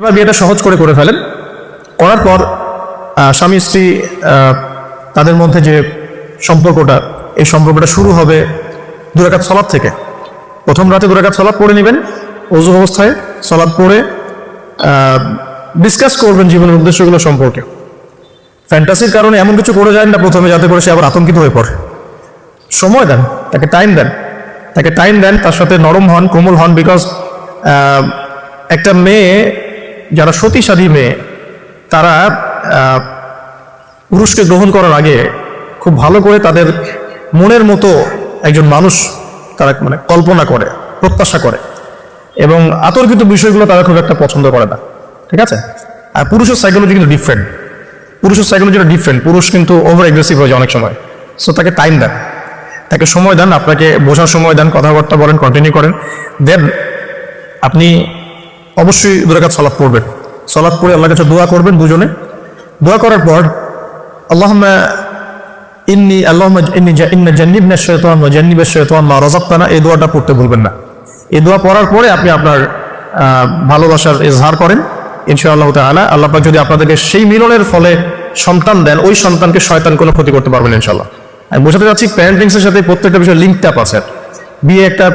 এবার বিয়েটা সহজ করে ফেলেন। করার পর স্বামী স্ত্রী তাদের মধ্যে যে সম্পর্কটা, এই সম্পর্কটা শুরু হবে 2 রাকাত সালাত থেকে। প্রথম রাতে 2 রাকাত সালাত পড়ে নেবেন, ওযু অবস্থায় সালাত পড়ে ডিসকাস করবেন জীবনের উদ্দেশ্যগুলো সম্পর্কে। ফ্যান্টাসির কারণে এমন কিছু করে যায় না প্রথমে, যাতে করে সে আবার আতঙ্কিত হয়ে পড়ে। সময় দেন, তাকে টাইম দেন, তার সাথে নরম হন, কোমল হন। বিকজ একটা মেয়ে, যারা সতীসাধী মেয়ে, তারা পুরুষকে গ্রহণ করার আগে খুব ভালো করে তাদের মনের মতো একজন মানুষ তারা কল্পনা করে, প্রত্যাশা করে, এবং আতর্কিত বিষয়গুলো তারা খুব একটা পছন্দ করে না। ঠিক আছে? আর পুরুষের সাইকোলজি কিন্তু ডিফারেন্ট। পুরুষ কিন্তু ওভার এগ্রেসিভ হয়ে যায় অনেক সময়। সো তাকে টাইম দেন, তাকে সময় দেন, আপনাকে বোঝার সময় দেন, কথাবার্তা বলেন, কন্টিনিউ করেন। দেন আপনি অবশ্যই 2 রাকাত সালাত পড়বেন। সালাত পড়ে আল্লাহর কাছে দোয়া করবেন দুজনে। দোয়া করার পর আল্লাহুম্মা ইন্নী জান্নিবনা শাইতান ওয়া জান্নিবাশ শাইতান মা রাযাকতানা, এই দোয়াটা পড়তে ভুলবেন না। এই দোয়া পড়ার পরে আপনি আপনার ভালোবাসার ইজহার করেন। ইনশাআল্লাহ তাআলা আল্লাহ পাক যদি আপনাদেরকে সেই মিলনের ফলে সন্তান দেন, ওই সন্তানকে শয়তান কোনো ক্ষতি করতে পারবেন ইনশাআল্লাহ। আমি বোঝাতে চাচ্ছি, প্যারেন্টিংসের সাথে প্রত্যেকটা বিষয় লিঙ্কড আপ আছে। বিয়ে একটা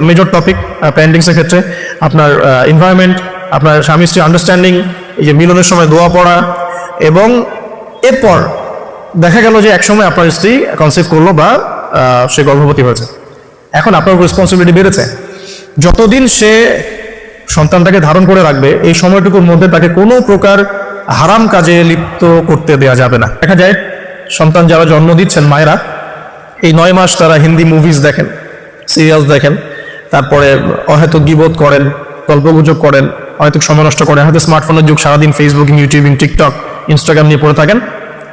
মেজর টপিক প্যারেন্টিংসের ক্ষেত্রে। আপনার এনভায়রনমেন্ট, আপনার স্বামী স্ত্রী আন্ডারস্ট্যান্ডিং, এই যে মিলনের সময় দোয়া পড়া, এবং এরপর দেখা গেল যে একসময় আপনার স্ত্রী কনসিভ করলো বা সে গর্ভবতী হয়েছে। এখন আপনার রেসপন্সিবিলিটি বেড়েছে। যতদিন সে সন্তানটাকে ধারণ করে রাখবে, এই সময়টুকুর মধ্যে তাকে কোনো প্রকার হারাম কাজে লিপ্ত করতে দেওয়া যাবে না। দেখা যায় সন্তান যারা জন্ম দিচ্ছেন, মায়েরা, এই 9 মাস তারা হিন্দি মুভিজ দেখেন, সিরিয়ালস দেখেন, তারপরে অহেতুক গীবত করেন, গল্পগুজব করেন, অহেতুক সময় নষ্ট করেন, হয়তো স্মার্টফোনের যুগ, সারাদিন ফেসবুকিং, ইউটিউবিং, টিকটক, ইনস্টাগ্রাম নিয়ে পড়ে থাকেন।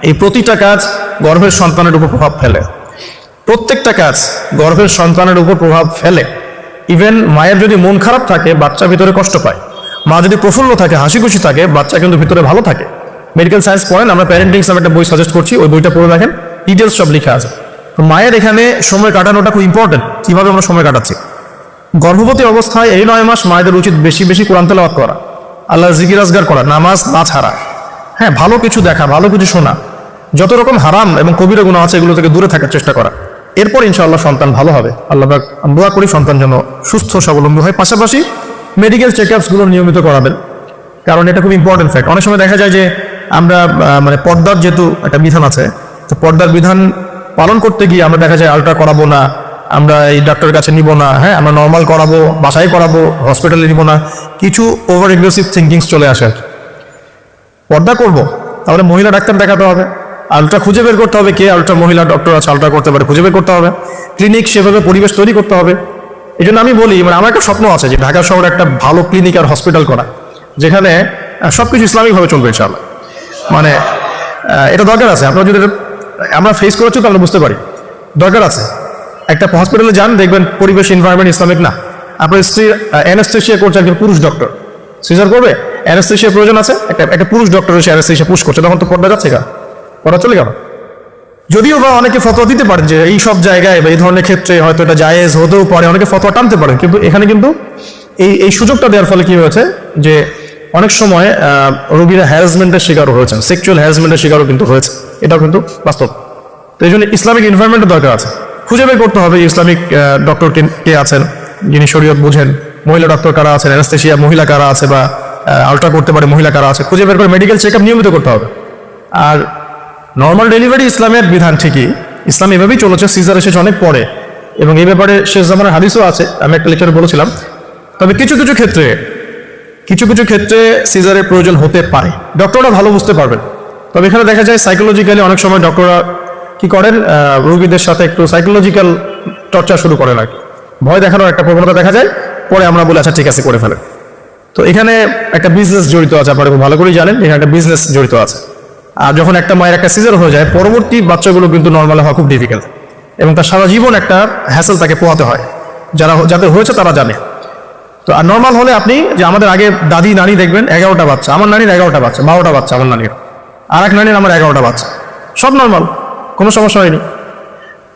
এই প্রতিটা কাজ গর্ভের সন্তানের উপর প্রভাব ফেলে। প্রত্যেকটা কাজ গর্ভের সন্তানের উপর প্রভাব ফেলে। ইভেন মায়ের যদি মন খারাপ থাকে, বাচ্চা ভিতরে কষ্ট পায়। মা যদি প্রফুল্ল থাকে, হাসি খুশি থাকে, বাচ্চা কিন্তু ভিতরে ভালো থাকে। মেডিকেল সায়েন্স পড়েন, আমরা প্যারেন্টিংস নামে একটা বই সাজেস্ট করছি, ওই বইটা পড়ে দেখেন, ডিটেলস সব লেখা আছে। তো মায়ের এখানে সময় কাটানোটা খুব ইম্পর্টেন্ট। কিভাবে আমরা সময় কাটাচ্ছি? গর্ভবতী অবস্থায় এই 9 মাস মায়েদের উচিত বেশি কোরআন তেলাওয়াত করা, আল্লাহর জিকির আজগার করা, নামাজ না ছাড়া, হ্যাঁ, ভালো কিছু দেখা, ভালো কিছু শোনা, যত রকম হারাম এবং কবিরা গুনাহ আছে এগুলো থেকে দূরে থাকার চেষ্টা করা। এরপর ইনশাআল্লাহ সন্তান ভালো হবে। আল্লাহ পাক দোয়া করি সন্তান যেন সুস্থ স্বাবলম্বী হয়। পাশাপাশি মেডিকেল চেকআপসগুলো নিয়মিত করাবেন, কারণ এটা খুব ইম্পর্টেন্ট ফ্যাক্ট। অনেক সময় দেখা যায় যে আমরা পর্দার যেহেতু একটা বিধান আছে, তো পর্দার বিধান পালন করতে গিয়ে আমরা দেখা যায় আলট্রা করাবো না, আমরা এই ডাক্তারের কাছে নিব না, হ্যাঁ, আমরা নর্মাল করাবো, বাসায় করাবো, হসপিটালে নিব না, কিছু ওভার এগ্রেসিভ থিঙ্কিংস চলে আসে। পর্দা করব, তাহলে মহিলা ডাক্তার দেখাতে হবে, আলট্রা খুঁজে বের করতে হবে, কে আলট্রা মহিলা ডক্টর আছে, আলট্রা করতে পারে, খুঁজে বের করতে হবে, ক্লিনিক সেভাবে পরিবেশ তৈরি করতে হবে। এই জন্য আমি বলি, আমার একটা স্বপ্ন আছে যে ঢাকা শহরে একটা ভালো ক্লিনিক আর হসপিটাল করা, যেখানে সবকিছু ইসলামিকভাবে চলবে ইনশাআল্লাহ। এটা দরকার আছে। আপনারা যদি আমরা ফেস করেছি তাহলে বুঝতে পারি, দরকার আছে। একটা হসপিটালে যান, দেখবেন পরিবেশ, এনভায়রনমেন্ট ইসলামিক না। আপনার স্ত্রী অ্যানেস্থেসিয়া করছে, একজন পুরুষ ডক্টর সিজার করবে, অ্যানেস্থেসিয়া প্রয়োজন আছে, একটা পুরুষ ডক্টর এসে অ্যানেস্থেসিয়া পুশ করছে, তখন তো পর্দা যাচ্ছে, পর্দা চলে গেল। যদিও বা অনেকে ফতোয়া দিতে পারেন যে এই সব জায়গায় বা এই ধরনের ক্ষেত্রে হয়তো এটা জায়েজ হতেও পারে, অনেকে ফতোয়া টানতে পারেন, কিন্তু এখানে কিন্তু এই সুযোগটা দেওয়ার ফলে কি হয়েছে যে অনেক সময় রোগীরা হ্যারাসমেন্টের শিকারও হয়েছেন, সেক্সুয়াল হ্যারাসমেন্টের শিকারও কিন্তু হয়েছে। এটাও কিন্তু বাস্তব। তো এই জন্য ইসলামিক এনভায়রনমেন্টের দরকার আছে। খুঁজে বের করতে হবে ইসলামিক ডক্টর কে আছেন, যিনি শরীয়ত বুঝেন, মহিলা ডক্টর কারা আছেন, অ্যানেস্থেসিয়া মহিলা কারা আছে, বা আলট্রা করতে পারে মহিলা কারা আছে, খুঁজে বের করে মেডিকেল চেকআপ নিয়মিত করতে হবে। আর নর্মাল ডেলিভারি ইসলামের বিধান ঠিকই, ইসলাম এভাবেই চলেছে, সিজার এসেছে অনেক পরে, এবং এই ব্যাপারে শেষ জামানার হাদিসও আছে, আমি একটা লেকচারে বলেছিলাম। তবে কিছু কিছু ক্ষেত্রে সিজারের প্রয়োজন হতে পারে, ডক্টররা ভালো বুঝতে পারবেন। তবে এখানে দেখা যায় সাইকোলজিক্যালি অনেক সময় ডক্টররা কি করেন, রোগীদের সাথে একটু সাইকোলজিক্যাল চর্চা শুরু করেন আর কি, ভয় দেখানোর একটা প্রবণতা দেখা যায়। পরে আমরা বলি আচ্ছা ঠিক আছে করে ফেলেন। তো এখানে একটা বিজনেস জড়িত আছে, আপনারা খুব ভালো করেই জানেন, এখানে একটা বিজনেস জড়িত আছে। আর যখন একটা মায়ের একটা সিজার হয়ে যায়, পরবর্তী বাচ্চাগুলো কিন্তু নর্মাল হওয়া খুব ডিফিকাল্ট, এবং তার সারা জীবন একটা হ্যাসেল তাকে পোহাতে হয়। যাদের হয়েছে তারা জানে। তো আর নর্মাল হলে আপনি যে আমাদের আগে দাদি নানি দেখবেন 11টা বাচ্চা, আমার নানির 11টা বাচ্চা, 12টা বাচ্চা আমার নানির, আর এক নানির আমার 11টা বাচ্চা, সব নর্মাল, কোনো সমস্যা হয়নি।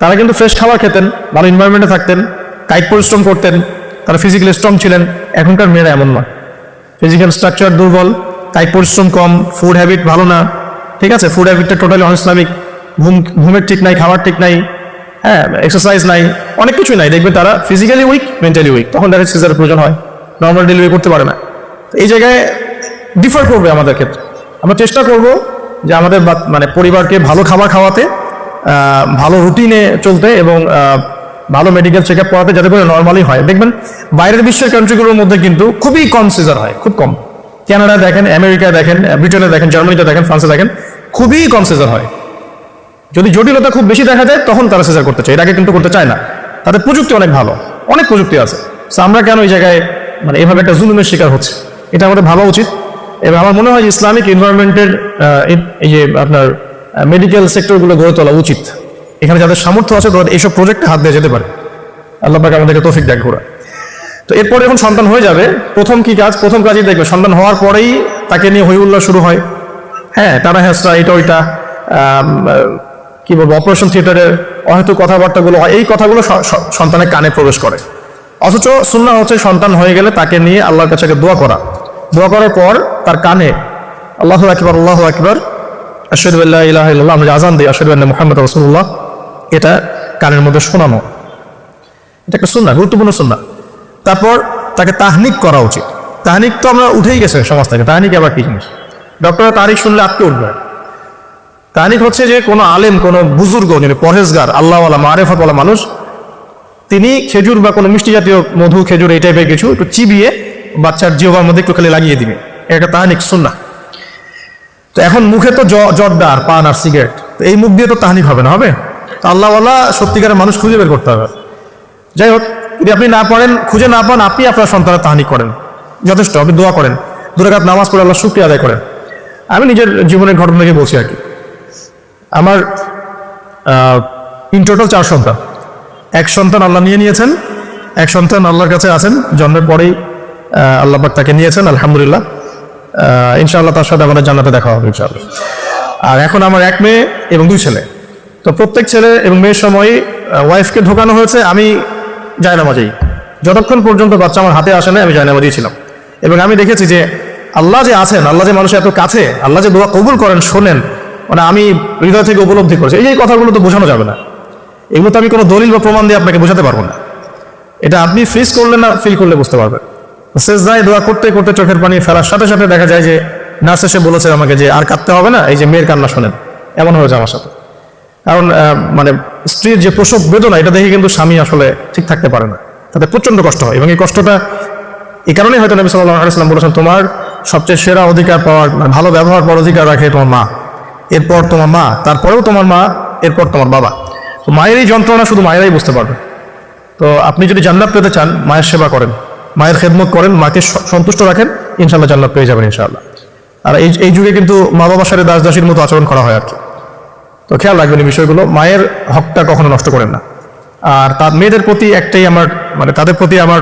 তারা কিন্তু ফ্রেশ খাবার খেতেন, ভালো এনভায়রনমেন্টে থাকতেন, কায়িক পরিশ্রম করতেন, তারা ফিজিক্যালি স্ট্রং ছিলেন। এখনকার মেয়েরা এমন নয়। ফিজিক্যাল স্ট্রাকচার দুর্বল, কায়িক পরিশ্রম কম, ফুড হ্যাবিট ভালো না, ঠিক আছে, ফুড হ্যাবিটটা টোটালি অনইসলামিক, ঘুমের ঠিক নাই, খাবার ঠিক নাই, হ্যাঁ, এক্সারসাইজ নাই, অনেক কিছুই নাই, দেখবেন তারা ফিজিক্যালি উইক, মেন্টালি উইক, তখন ডাইরেক্ট সিজারের প্রয়োজন হয়, নর্মাল ডেলিভারি করতে পারে না। এই জায়গায় ডিফার করবে আমাদের ক্ষেত্রে। আমরা চেষ্টা করব যে আমাদের মানে পরিবারকে ভালো খাবার খাওয়াতে, ভালো রুটিনে চলতে এবং ভালো মেডিকেল চেক আপ করাতে, যাতে করে নর্মালি হয়। দেখবেন বাইরের বিশ্বের কান্ট্রিগুলোর মধ্যে কিন্তু খুবই কম সিজার হয়, খুব কম। কানাডা দেখেন, আমেরিকা দেখেন, ব্রিটেনে দেখেন, জার্মানিতে দেখেন, ফ্রান্সে দেখেন, খুবই কম সিজার হয়। যদি জটিলতা খুব বেশি দেখা যায় তখন তারা সিজার করতে চায়, এর আগে কিন্তু করতে চায় না। তাদের প্রযুক্তি অনেক ভালো, অনেক প্রযুক্তি আছে। আমরা কেন এই জায়গায় মানে এভাবে একটা জুলুমের শিকার হচ্ছে, এটা আমাদের ভাবা উচিত। এবং আমার মনে হয় যে ইসলামিক এনভায়রনমেন্টের এই যে আপনার মেডিকেল সেক্টরগুলো গড়ে তোলা উচিত। এখানে যাদের সামর্থ্য আছে তাদের এইসব প্রজেক্টে হাত দিয়ে যেতে পারে। আল্লাহ পাক আমাদেরকে তৌফিক দেন ঘোরা। তো এরপরে যখন সন্তান হয়ে যাবে, প্রথম কি কাজ? প্রথম কাজই দেখবে সন্তান হওয়ার পরেই তাকে নিয়ে হই হুল্লোড় শুরু হয়। হ্যাঁ, টানা হেঁচড়া, এটা ওইটা, কি বলবো, অপারেশন থিয়েটারে হয়তো কথাবার্তাগুলো হয়, এই কথাগুলো সন্তানের কানে প্রবেশ করে। অথচ সুন্নাহ হচ্ছে সন্তান হয়ে গেলে তাকে নিয়ে আল্লাহর কাছে দোয়া করা, দোয়া করার পর তার কানে আল্লাহু আকবার, আল্লাহু আকবার, আশহাদু আল্লা ইলাহা ইল্লাল্লাহ, আমরা আযান দিই আশহাদু আন্না মুহাম্মাদুর রাসূলুল্লাহ, এটা কানের মধ্যে শোনানো, এটা একটা সুন্নাহ, গুরুত্বপূর্ণ সুন্নাহ। তারপর তাকে তাহনিক করা উচিত। তাহনিক তো আমরা উঠেই গেছে সমাজ থেকে, তাহনিক আবার কি জিনিস? ডক্টররা তাহনিক শুনলে আটকে উঠবে। তাহনিক হচ্ছে যে কোনো আলেম, কোনো বুজুর্গ, যিনি পরহেজগার, আল্লাহওয়ালা, মারেফতওয়ালা মানুষ, তিনি খেজুর বা কোনো মিষ্টি জাতীয় মধু, খেজুর, এই টাইপের কিছু একটু চিবিয়ে বাচ্চার জিহ্বার মধ্যে একটু খালি লাগিয়ে দিবে, এটা তাহনিক সুন্নাহ। তো এখন মুখে তো জর্দা আর পান আর সিগারেট, তো এই মুখ দিয়ে তো তাহনিক হবে না, হবে? তো আল্লাহওয়ালা সত্যিকারের মানুষ খুঁজে বের করতে হবে। যাই হোক, যদি আপনি না পারেন, খুঁজে না পান, আপনি আপনার সন্তানের তাহনিক করেন, যথেষ্ট। আপনি দোয়া করেন, 2 রাকাত নামাজ পড়ে আল্লাহ শুকরিয়া আদায় করেন। আমি নিজের জীবনের ঘটনা থেকে বলছি আর কি। আমার ইন টোটাল 4 সন্তান। 1 সন্তান আল্লাহ নিয়ে নিয়েছেন, 1 সন্তান আল্লাহর কাছে আছেন, জন্মের পরেই আল্লাহ পাক তাকে নিয়েছেন, আলহামদুলিল্লাহ। ইনশাআল্লাহ তার সাথে আমাদের জান্নাতে দেখা হবে ইনশাআল্লাহ। আর এখন আমার 1 মেয়ে এবং 2 ছেলে। তো প্রত্যেক ছেলে এবং মেয়ের সময় ওয়াইফকে ঢোকানো হয়েছে আমি জায়নামাজেই, যতক্ষণ পর্যন্ত বাচ্চা আমার হাতে আসে না আমি জায়নামাজেই ছিলাম। এবং আমি দেখেছি যে আল্লাহ যে আছেন, আল্লাহ যে মানুষের এত কাছে, আল্লাহ যে দোয়া কবুল করেন, শোনেন, মানে আমি হৃদয় থেকে উপলব্ধি করছি। এই কথাগুলো তো বোঝানো যাবে না, এগুলো তো আমি কোনো দলিল বা প্রমাণ দিয়ে আপনাকে বোঝাতে পারবো না। এটা আপনি ফেস করলে না, ফিল করলে বুঝতে পারবেন। সেজদায় দোয়া করতে করতে চোখের পানি ফেলার সাথে সাথে দেখা যায় যে নার্স এসে বলেছে আমাকে যে আর কাঁদতে হবে না, এই যে মেয়ের কান্না শোনেন। এমন হয়েছে আমার সাথে। কারণ মানে স্ত্রীর যে প্রসব বেদনা, এটা দেখে কিন্তু স্বামী আসলে ঠিক থাকতে পারে না, তাতে প্রচন্ড কষ্ট হয়। এবং এই কষ্টটা এই কারণেই হয়তো নবী সাল্লাল্লাহু আলাইহি ওয়াসাল্লাম বলেছেন, তোমার সবচেয়ে সেরা অধিকার পাওয়ার, মানে ভালো ব্যবহার পাওয়ার অধিকার রাখে তোমার মা, এরপর তোমার মা, তারপরেও তোমার মা, এরপর তোমার বাবা। তো মায়ের এই যন্ত্রণা শুধু মায়েরাই বুঝতে পারবে। তো আপনি যদি জান্নাত পেতে চান, মায়ের সেবা করেন, মায়ের খেদমত করেন, মাকে সন্তুষ্ট রাখেন, ইনশাআল্লাহ জান্নাত পেয়ে যাবেন ইনশাআল্লাহ। আর এই যুগে কিন্তু মা বাবার সাথে দাস দাসীর মতো আচরণ করা হয় আর কি। তো খেয়াল রাখবেন এই বিষয়গুলো, মায়ের হকটা কখনো নষ্ট করেন না। আর তার মেয়েদের প্রতি একটাই আমার, মানে তাদের প্রতি আমার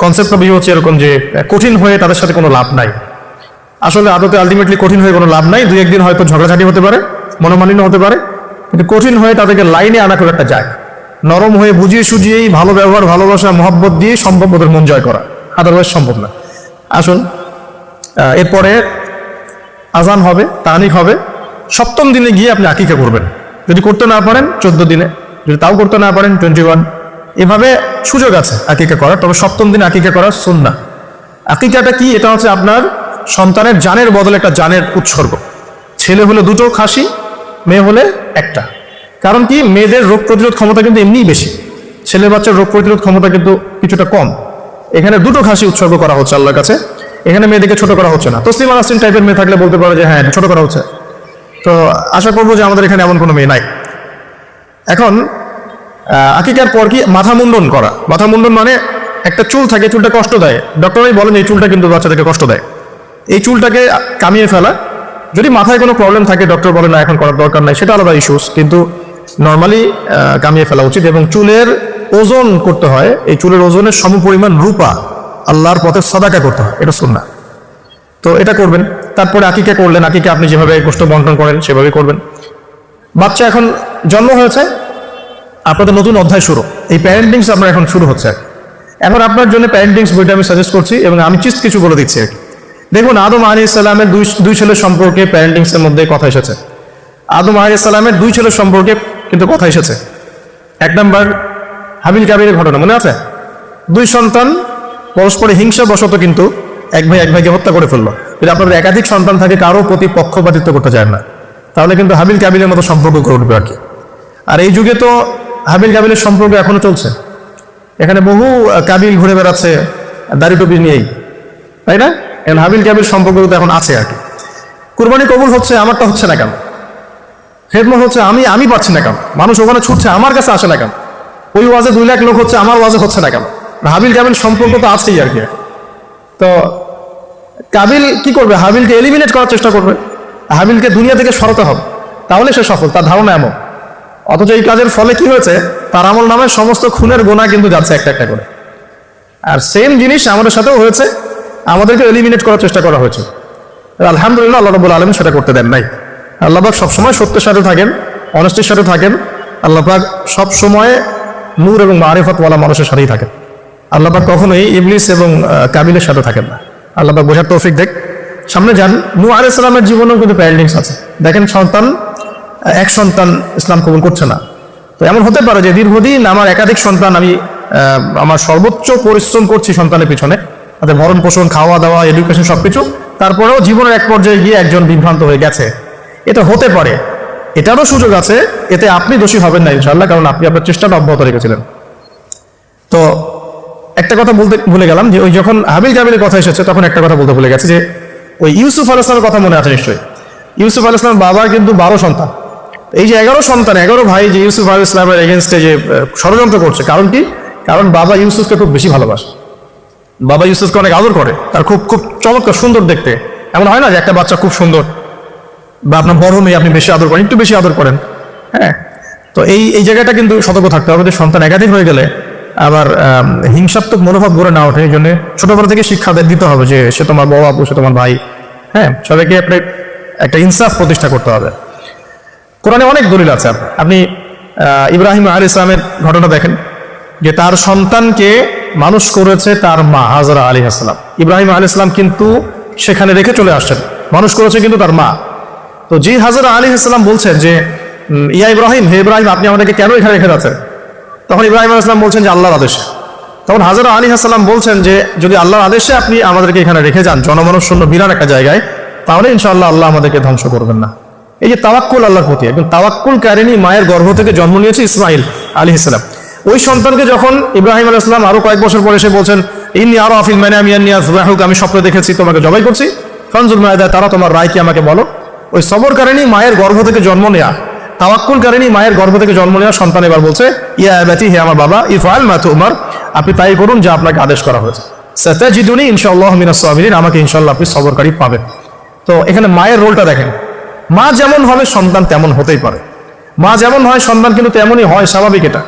কনসেপ্টটা বিষয় হচ্ছে এরকম যে কঠিন হয়ে তাদের সাথে কোনো লাভ নাই। আসলে আদতে আলটিমেটলি কঠিন হয়ে কোনো লাভ নাই। 2-1 দিন হয়তো ঝগড়াঝাটি হতে পারে, মনোমালিন্য হতে পারে, কিন্তু কঠিন হয়ে তাদেরকে লাইনে আনা খুব একটা যায়। নরম হয়ে বুঝিয়ে সুঝিয়েই, ভালো ব্যবহার, ভালোবাসা, মহব্বত দিয়ে সম্ভব ওদের মন জয় করা, আদারওয়াইজ সম্ভব না। আসুন, এরপরে আজান হবে, তাহনিক হবে। 7ম দিনে গিয়ে আপনি আকিকা করবেন। যদি করতে না পারেন 14 দিনে, যদি তাও করতে না পারেন 21, এভাবে সুযোগ আছে আকিকা করার। তবে 7ম দিনে আকিকা করার সুন্নাহ। আকিকাটা কি? এটা হচ্ছে আপনার সন্তানের জানের বদলে একটা জানের উৎসর্গ। ছেলে হলে 2টো খাসি, মেয়ে হলে 1টা। কারণ কি, মেয়েদের রোগ প্রতিরোধ ক্ষমতা কিন্তু এমনিই বেশি, ছেলে বাচ্চার রোগ প্রতিরোধ ক্ষমতা কিন্তু কিছুটা কম। এখানে 2টো খাসি উৎসর্গ করা হচ্ছে আল্লাহর কাছে। এখানে মেয়েদেরকে ছোট করা হচ্ছে না। তসলিমা নাসরিন টাইপের মেয়ে থাকলে বলতে পারে যে হ্যাঁ ছোট করা হচ্ছে। তো আশা করবো যে আমাদের এখানে এমন কোনো মেয়ে নাই। এখন আকিকার পর কি মাথা মুন্ডন করা। মাথা মুন্ডন মানে একটা চুল থাকে, চুলটা কষ্ট দেয়, ডক্টরাই বলেন এই চুলটা কিন্তু বাচ্চাদেরকে কষ্ট দেয়, এই চুলটাকে কামিয়ে ফেলা। যদি মাথায় কোনো প্রবলেম থাকে ডক্টর বলে না এখন করার দরকার নাই, সেটা আলাদা ইস্যুস, কিন্তু নর্মালি কামিয়ে ফেলা উচিত। এবং চুলের ওজন করতে হয়, এই চুলের ওজনের সমপরিমাণ রূপা আল্লাহর পথে সাদাকা করতে হয়, এটা সুন্নাহ। তো এটা করবেন। তারপরে আকিকা করলেন, আকিকা আপনি যেভাবে গোশত বন্টন করেন সেভাবে করবেন। বাচ্চা এখন জন্ম হয়েছে, আপনাদের নতুন অধ্যায় শুরু, এই প্যারেন্টিংস আপনার এখন শুরু হচ্ছে। এখন আপনার জন্য প্যারেন্টিংস বইটা আমি সাজেস্ট করছি এবং আমি কিছু বলে দিচ্ছি আর কি। দেখুন, আদম আলাইহিস সালামের দুই ছেলের সম্পর্কে প্যারেন্টিংস এর মধ্যে কথা এসেছে। আদম আলাইহিস সালামের দুই ছেলের সম্পর্কে কিন্তু কথা এসেছে। এক নম্বর হাবিল কাবিলের ঘটনা মনে আছে? দুই সন্তান পরস্পরে হিংসা বশত কিন্তু এক ভাই এক ভাইকে হত্যা করে ফেললো। যদি আপনাদের একাধিক সন্তান থাকে, কারো প্রতি পক্ষপাতিত্ব করতে চায় না, তাহলে কিন্তু হাবিল কাবিলের মতো সম্পর্ক করে উঠবে আর কি। আর এই যুগে তো হাবিল কাবিলের সম্পর্ক এখনো চলছে। এখানে বহু কাবিল ঘুরে বেড়াচ্ছে দাড়ি টুপি নিয়েই, তাই না? এখন হাবিল কাবিল সম্পর্ক তো এখন আছে আর কি। কুরবানি কবুল হচ্ছে, আমারটা হচ্ছে না কেন? খেদমত হচ্ছে, আমি পাচ্ছি না কেন? মানুষ ওখানে ছুটছে, আমার কাছে আসে না কেন? ওই ওয়াজে 2 লাখ লোক হচ্ছে, আমার ওয়াজে হচ্ছে না কেন? হাবিল কাবিল সম্পর্ক তো আছেই আর কি। তো কাবিল কি করবে? হাবিলকে এলিমিনেট করার চেষ্টা করবে, হাবিলকে দুনিয়া থেকে সরাতে হবে, তাহলে সে সফল, তার ধারণা এমন। অথচ এই কাজের ফলে কি হয়েছে? তার আমল নামে সমস্ত খুনের গোনা কিন্তু যাচ্ছে একটা একটা করে। আর সেম জিনিস আমাদের সাথেও হয়েছে, আমাদেরকে এলিমিনেট করার চেষ্টা করা হয়েছে। আলহামদুলিল্লাহ, আল্লাহ রাব্বুল আলামিন সেটা করতে দেন নাই। আল্লাহ পাক সবসময় সত্যের সাথে থাকেন, অনেস্টির সাথে থাকেন। আল্লাহ পাক সবসময় নূর এবং মারিফত ওয়ালা মানুষের সাথেই থাকেন। আল্লাহ পাক কখনোই ইবলিস এবং কাবিলের সাথে থাকেন না। আল্লাহ পাক বোঝার তৌফিক দেখ। সামনে যান, নূহ আলাইহিস সালামের জীবনেও কিন্তু প্যারেন্টিংস আছে। দেখেন, এক সন্তান ইসলাম কবুল করছে না। তো এমন হতে পারে যে দীর্ঘদিন আমার একাধিক সন্তান, আমি আমার সর্বোচ্চ পরিশ্রম করছি সন্তানের পিছনে, তাদের ভরণ পোষণ, খাওয়া দাওয়া, এডুকেশন সবকিছু, তারপরেও জীবনের এক পর্যায়ে গিয়ে একজন বিভ্রান্ত হয়ে গেছে। এটা হতে পারে, এটারও সুযোগ আছে। এতে আপনি দোষী হবেন না ইনশাআল্লাহ, কারণ আপনি আপনার চেষ্টাটা অব্যাহত রেখেছিলেন। তো একটা কথা বলতে ভুলে গেলাম, যে ওই যখন হাবিল কাবিলের কথা এসেছে, তখন একটা কথা বলতে ভুলে গেছে, যে ওই ইউসুফ আলাইহিস সালামের কথা মনে আছে নিশ্চয়ই। ইউসুফ আলাইহিস সালামের বাবার কিন্তু 12 সন্তান। এই যে 11 সন্তান, 11 ভাই যে ইউসুফ আলাইহিস সালামের এগেনস্টে যে ষড়যন্ত্র করছে, কারণ কি? কারণ বাবা ইউসুফকে খুব বেশি ভালোবাসে, বাবা ইউসুফকে অনেক আদর করে, তার খুব খুব চমৎকার সুন্দর দেখতে। এমন হয় না যে একটা বাচ্চা খুব সুন্দর, বা আপনার বড় মেয়ে আপনি বেশি আদর করেন, একটু বেশি আদর করেন, হ্যাঁ? তো এই জায়গাটা কিন্তু সতর্ক থাকতে হবে, যে সন্তান একাধিক হয়ে গেলে আবার হিংসাত্মক মনোভাব গড়ে না ওঠে। এই জন্য ছোটবেলা থেকে শিক্ষা দিতে হবে যে সে তোমার বড় আপু, সে তোমার ভাই, হ্যাঁ? সবাইকে আপনি একটা ইনসাফ প্রতিষ্ঠা করতে হবে। কোরআনে অনেক দলিল আছে। আপনি ইব্রাহিম আলাইহিস সালামের ঘটনা দেখেন, যে তার সন্তানকে মানুষ করেছে তার মা হাজরা আলাইহিস সালাম। ইব্রাহিম আলাইহিস সালাম কিন্তু সেখানে রেখে চলে আসছেন, মানুষ করেছে কিন্তু তার মা। তো যে হাজরা আলাইহিস সালাম বলছেন যে ইয়া ইব্রাহিম, হে ইব্রাহিম, আপনি আমাদেরকে কেন এখানে রেখে যাচ্ছেন? তখন ইব্রাহিম আলাইহিস সালাম বলছেন যে আল্লাহর আদেশে। তখন হাজরা আলাইহিস সালাম বলছেন যে যদি আল্লাহর আদেশে আপনি আমাদেরকে এখানে রেখে যান, জনমানুষ শূন্য বিরান একটা জায়গায়, তাহলে ইনশাআল্লাহ আল্লাহ আমাদেরকে ধ্বংস করবেন না। এই যে তাওয়াক্কুল আল্লাহর প্রতি, একদম তাওয়াক্কুল কারিনী মায়ের গর্ভ থেকে জন্ম নিয়েছে ইসমাইল আলাইহিস সালাম। ওই সন্তানকে যখন ইব্রাহিম আলাইহিস সালাম আরো কয়েক বছর পরে এসে বলছেন, ইন্নী আরা ফিল মানামি আন্নী আযবাহুক, আমি স্বপ্নে দেখেছি তোমাকে জবাই করছি, ফানজুর মাযা তারা, তোমার রায় কি আমাকে বলো। ওই সবরকারিনী মায়ের গর্ভ থেকে জন্ম নেয়া, তাওয়াক্কুলকারিনী মায়ের গর্ভ থেকে জন্ম নেওয়া সন্তান এবার বলছে, ইয়া আবাতি, হে আমার বাবা, ইফআল মা তুমার, আপনি তাই করুন যা আপনাকে আদেশ করা হয়েছে। সাতাজিদুনি ইনশাআল্লাহু মিনাস সাবিরিন, আমাকে ইনশাআল্লাহ আপনি সবরকারী পাবেন। তো এখানে মায়ের রোলটা দেখেন, মা যেমন হবে সন্তান তেমন হতেই পারে, মা যেমন হয় সন্তান কিন্তু তেমনই হয়, স্বাভাবিক এটা।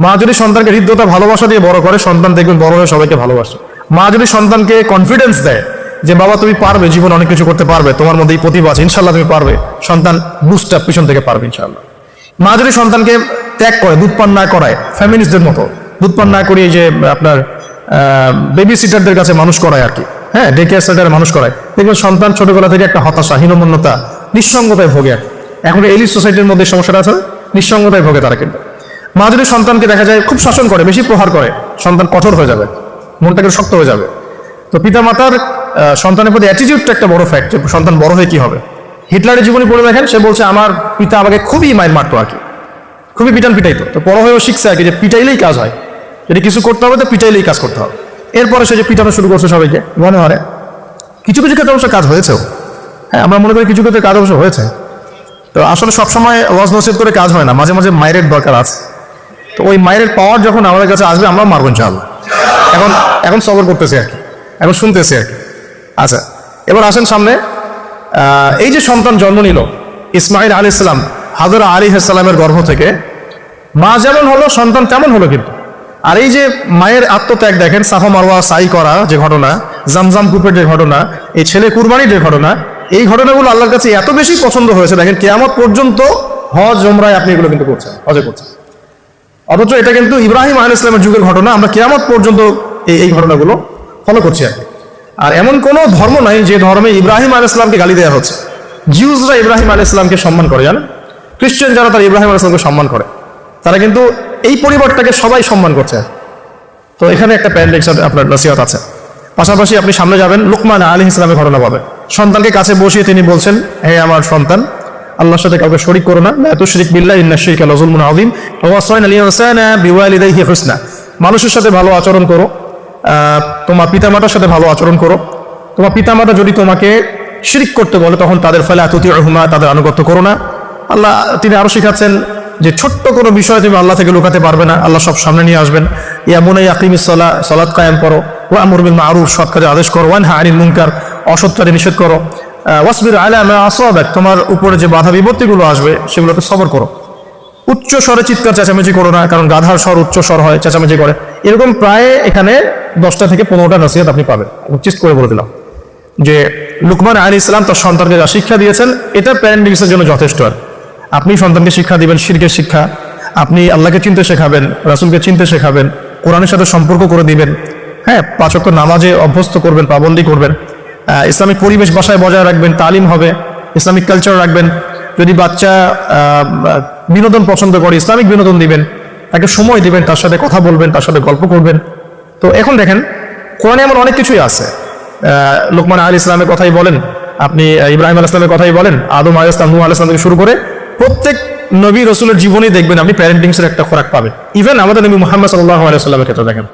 মা যদি সন্তানকে হৃদ্যতা ভালোবাসা দিয়ে বড় করে, সন্তান দেখবেন বড় হয়ে সবাইকে ভালোবাসে। মা যদি সন্তানকে কনফিডেন্স দেয় যে বাবা তুমি পারবে, জীবন অনেক কিছু করতে পারবে, তোমার মধ্যে এই প্রতিভা আছে, ইনশাল্লাহ তুমি পারবে, সন্তান বুস্ট আপ পিছন থেকে পারবে ইনশাল্লাহ। মা যদি সন্তানকে ত্যাগ করে, দুধ পান না করায়, ফ্যামিলিস্টদের মতো দুধ পান না করিয়ে যে আপনার বেবি সিটারদের কাছে মানুষ করায় আর কি, হ্যাঁ, ডে কেয়ার সেন্টারে মানুষ করায়, দেখবেন সন্তান ছোটবেলা থেকে একটা হতাশা, হীনমন্যতা, নিঃসঙ্গতায় ভোগে আর কি। এখন এলিট সোসাইটির মধ্যে সমস্যাটা আছে, নিঃসঙ্গতায় ভোগে তারা। কিন্তু মা যদি সন্তানকে দেখা যায় খুব শাসন করে, বেশি প্রহার করে, সন্তান কঠোর হয়ে যাবে, মনটাকে শক্ত হয়ে যাবে। তো পিতা মাতার সন্তানের প্রতি অ্যাটিটিউডটা একটা বড় ফ্যাক্ট, যে সন্তান বড় হয়ে কি হবে। হিটলারের জীবনী পড়ে দেখেন, সে বলছে আমার পিতা আমাকে খুবই মায়ের মারতো আর কি, খুবই পিটান পিটাইতো। তো বড় হয়েও শিখছে আর কি, যে পিটাইলেই কাজ হয়, যদি কিছু করতে হবে তো পিটাইলেই কাজ করতে হবে। এরপরে সে যে পিটানো শুরু করছে সবাইকে, মনে হয় কিছু কিছু ক্ষেত্রে অবশ্য কাজ হয়েছেও, হ্যাঁ, আমরা মনে করি কিছু ক্ষেত্রে কাজ অবশ্য হয়েছে। তো আসলে সবসময় ওয়াজ নসিহত করে কাজ হয় না, মাঝে মাঝে মায়ের দরকার আছে। তো ওই মায়ের পাওয়ার যখন আমাদের কাছে আসবে, আমরা মারবো ইনশাআল্লাহ। এখন সবর করতেছি আর কি, এখন শুনতেছি আর কি। আচ্ছা, এবার আসেন সামনে। এই যে সন্তান জন্ম নিল ইসমাইল আলাইহিস সালাম হাজরা আলাইহিস সালামের গর্ভ থেকে, মা যেমন হলো সন্তান তেমন হলো কিন্তু। আর এই যে মায়ের আত্মত্যাগ দেখেন, সাফা মারওয়া সাই করা যে ঘটনা, জামজাম কূপের যে ঘটনা, এই ছেলে কুরবানির যে ঘটনা, এই ঘটনাগুলো আল্লাহর কাছে এত বেশি পছন্দ হয়েছে, দেখেন কিয়ামত পর্যন্ত হজ উমরায় আপনি এগুলো কিন্তু করছেন, হজে করছেন। অথচ এটা কিন্তু ইব্রাহিম আলাইহিস সালামের যুগের ঘটনা, আমরা কিয়ামত পর্যন্ত এই ঘটনাগুলো ফলো করছি আর কি। আর এমন কোনো ধর্ম নাই যে ধর্মে ইব্রাহিম আলাইহিস সালামকে গালি দেওয়া হচ্ছে। জিউসরা ইব্রাহিম আলাইহিস সালামকে সম্মান করে, জানেন? খ্রিস্টান যারা তারা ইব্রাহিম আলাইহিস সালামকে সম্মান করে, তারা কিন্তু এই পরিবারটাকে সবাই সম্মান করছে। তো এখানে একটা প্যারেন্টিং আপনার নসিহত আছে। পাশাপাশি আপনি সামনে যাবেন, লুকমান আলাইহিস সালামের ঘটনা পাবে। সন্তানকে কাছে বসিয়ে তিনি বলছেন, হে আমার সন্তান, আল্লাহর সাথে কাউকে শরীক করো না, লা তুশরিক বিল্লাহি ইন্নাশ শিরকা লাযুলমুন আযীম, ওয়া ওয়াসাইনা আল ইনসানা বিওয়ালিদাইহি হুসনা। মানুষের সাথে ভালো আচরণ করো, তোমার পিতামাতার সাথে ভালো আচরণ করো। তোমার পিতামাতা যদি তোমাকে শিরক করতে বলে তখন তাদের ফালা তুতিউহুমা, তাদের আনুগত্য করো না। আল্লাহ তিনি আরো শিখাচ্ছেন যে ছোট্ট কোনো বিষয় তুমি আল্লাহ থেকে লুকাতে পারবে না, আল্লাহ সব সামনে নিয়ে আসবেন। ইয়া বুনাইয়া আকিমিস সালাহ, সালাত কায়েম করো, ওয়া আমর বিল মারুফ, সৎ কাজের আদেশ করো, ওয়ানহা আনিল মুনকার, অসৎ কাজে নিষেধ করো, ওয়াসবির আলা মা আসাবাক, তোমার উপরে যে বাধা বিপত্তিগুলো আসবে সেগুলোতে সবর করো। উচ্চ স্বরে চিৎকার চেঁচামেচি করো না, কারণ গাধার স্বর উচ্চ স্বর হয়, চেঁচামেচি করে। এরকম প্রায় এখানে 10টা থেকে 15টা নসিহত আপনি পাবেন। চিস্ট করে বলে দিলাম যে লুকমান আলাইহিস সালাম তার সন্তানকে যা শিক্ষা দিয়েছেন এটা প্যারেন্টিংসের জন্য যথেষ্ট। আর আপনি সন্তানকে শিক্ষা দিবেন শিরকের শিক্ষা, আপনি আল্লাহকে চিনতে শেখাবেন, রাসূলকে চিনতে শেখাবেন, কোরআনের সাথে সম্পর্ক করে দিবেন, হ্যাঁ, 5 ওয়াক্ত নামাজে অভ্যস্ত করবেন, পাবন্দি করবেন, ইসলামিক পরিবেশ বাসায় বজায় রাখবেন, তালিম হবে, ইসলামিক কালচার রাখবেন। যদি বাচ্চা বিনোদন পছন্দ করে ইসলামিক বিনোদন দিবেন, তাকে সময় দিবেন, তার সাথে কথা বলবেন, তার সাথে গল্প করবেন। তো এখন দেখেন কোরআনে এমন অনেক কিছুই আছে। লুকমান আলাইহিস সালামের কথাই বলেন, আপনি ইব্রাহিম আলাইহিস সালামের কথাই বলেন, আদম আলাইহিস সালাম, নূহ আলাইহিস সালাম থেকে শুরু করে প্রত্যেক নবী রসুলের জীবনেই দেখবেন আপনি প্যারেন্টিংসের একটা খোরাক পাবেন। ইভেন আমাদের নবী মুহাম্মদ সাল্লাল্লাহু আলাইহি ওয়াসাল্লামের ক্ষেত্রে দেখেন